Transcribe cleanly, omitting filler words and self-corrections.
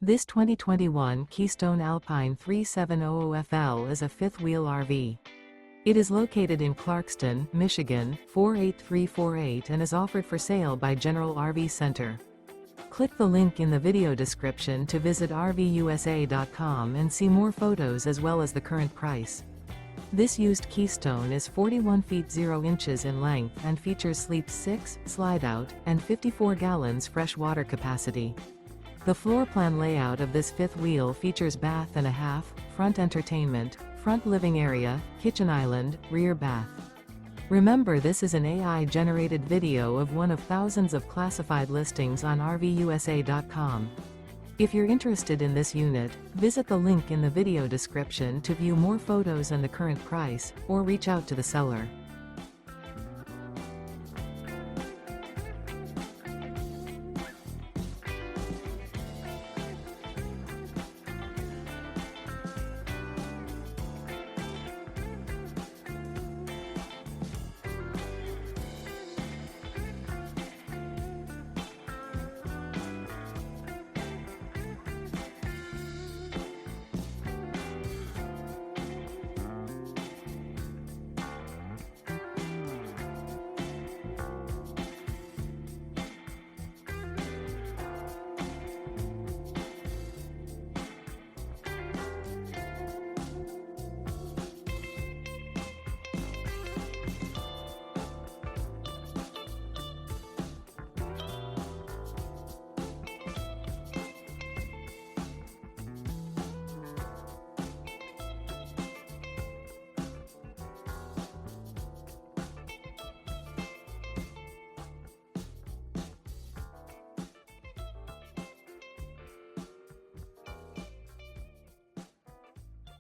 This 2021 Keystone Alpine 3700FL is a fifth-wheel RV. It is located in Clarkston, Michigan, 48348 and is offered for sale by General RV Center. Click the link in the video description to visit RVUSA.com and see more photos as well as the current price. This used Keystone is 41 feet 0 inches in length and features Sleep 6, Slideout, and 54 gallons fresh water capacity. The floor plan layout of this fifth wheel features bath and a half, front entertainment, front living area, kitchen island, rear bath. Remember, this is an AI-generated video of one of thousands of classified listings on RVUSA.com. If you're interested in this unit, visit the link in the video description to view more photos and the current price, or reach out to the seller.